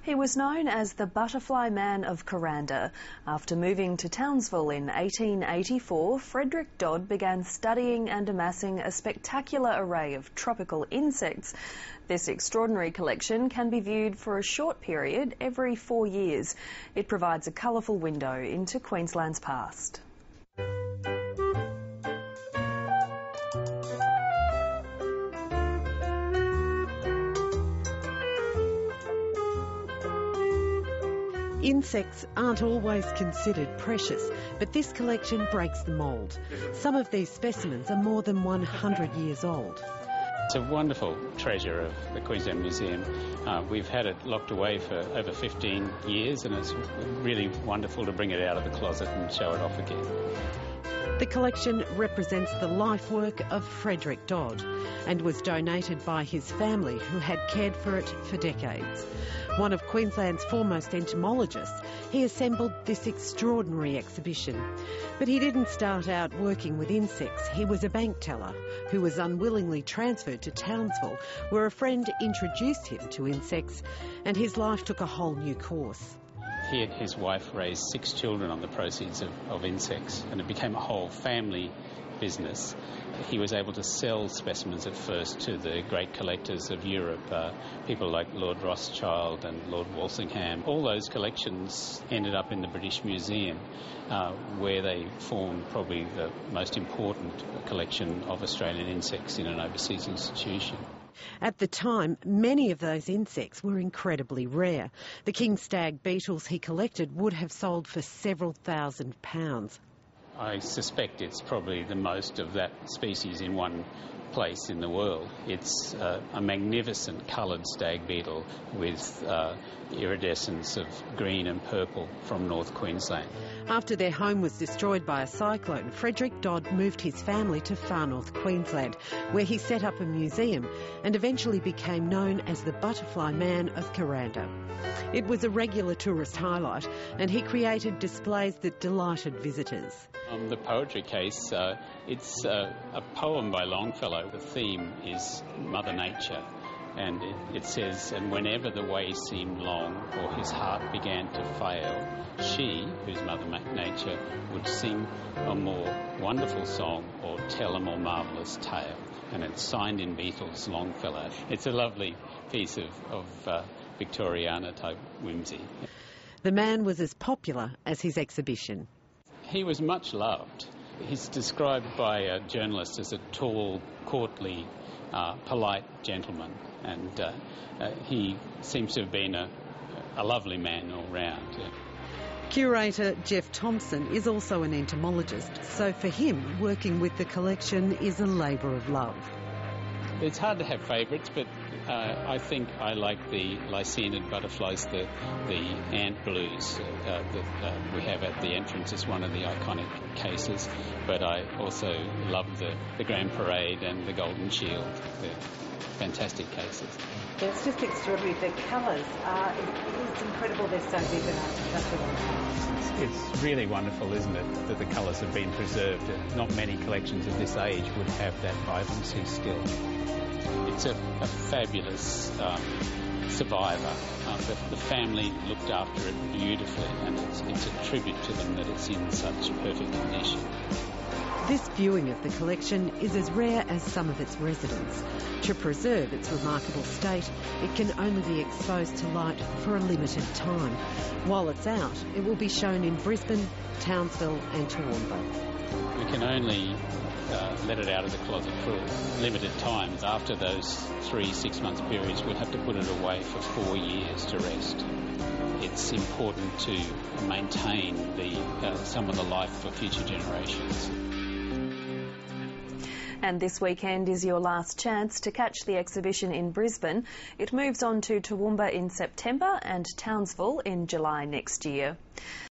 He was known as the Butterfly Man of Kuranda. After moving to Townsville in 1884, Frederick Dodd began studying and amassing a spectacular array of tropical insects. This extraordinary collection can be viewed for a short period every 4 years. It provides a colourful window into Queensland's past. Insects aren't always considered precious, but this collection breaks the mould. Some of these specimens are more than 100 years old. It's a wonderful treasure of the Queensland Museum. We've had it locked away for over 15 years, and it's really wonderful to bring it out of the closet and show it off again. The collection represents the life work of Frederick Dodd and was donated by his family, who had cared for it for decades. One of Queensland's foremost entomologists, he assembled this extraordinary exhibition. But he didn't start out working with insects. He was a bank teller who was unwillingly transferred to Townsville, where a friend introduced him to insects, and his life took a whole new course. He and his wife raised 6 children on the proceeds of insects, and it became a whole family business. He was able to sell specimens at first to the great collectors of Europe, people like Lord Rothschild and Lord Walsingham. All those collections ended up in the British Museum, where they formed probably the most important collection of Australian insects in an overseas institution. At the time, many of those insects were incredibly rare. The king stag beetles he collected would have sold for several £1,000s. I suspect it's probably the most of that species in one place in the world. It's a magnificent coloured stag beetle with iridescence of green and purple from North Queensland. After their home was destroyed by a cyclone, Frederick Dodd moved his family to far north Queensland, where he set up a museum and eventually became known as the Butterfly Man of Kuranda. It was a regular tourist highlight, and he created displays that delighted visitors. On the poetry case, it's a poem by Longfellow. The theme is Mother Nature, and it says, "And whenever the way seemed long or his heart began to fail, she, who's Mother Nature, would sing a more wonderful song or tell a more marvellous tale." And it's signed in Beatles, Longfellow. It's a lovely piece of Victoriana-type whimsy. The man was as popular as his exhibition. He was much loved. He's described by a journalist as a tall, courtly, polite gentleman, and he seems to have been a lovely man all round. Yeah. Curator Jeff Thompson is also an entomologist, so for him, working with the collection is a labour of love. It's hard to have favourites, but I think I like the lycaenid butterflies, the ant blues that we have at the entrance is one of the iconic cases, but I also love the Grand Parade and the Golden Shield. They're fantastic cases. It's just extraordinary. The colours it's incredible they're so vivid after such a long time. It's really wonderful, isn't it, that the colours have been preserved. Not many collections of this age would have that vibrancy still. It's a fabulous survivor. The family looked after it beautifully, and it's a tribute to them that it's in such perfect condition. This viewing of the collection is as rare as some of its residents. To preserve its remarkable state, it can only be exposed to light for a limited time. While it's out, it will be shown in Brisbane, Townsville and Toowoomba. We can only let it out of the closet for limited times. After those 3 6-month periods, we'll have to put it away for 4 years to rest. It's important to maintain some of the life for future generations. And this weekend is your last chance to catch the exhibition in Brisbane. It moves on to Toowoomba in September and Townsville in July next year.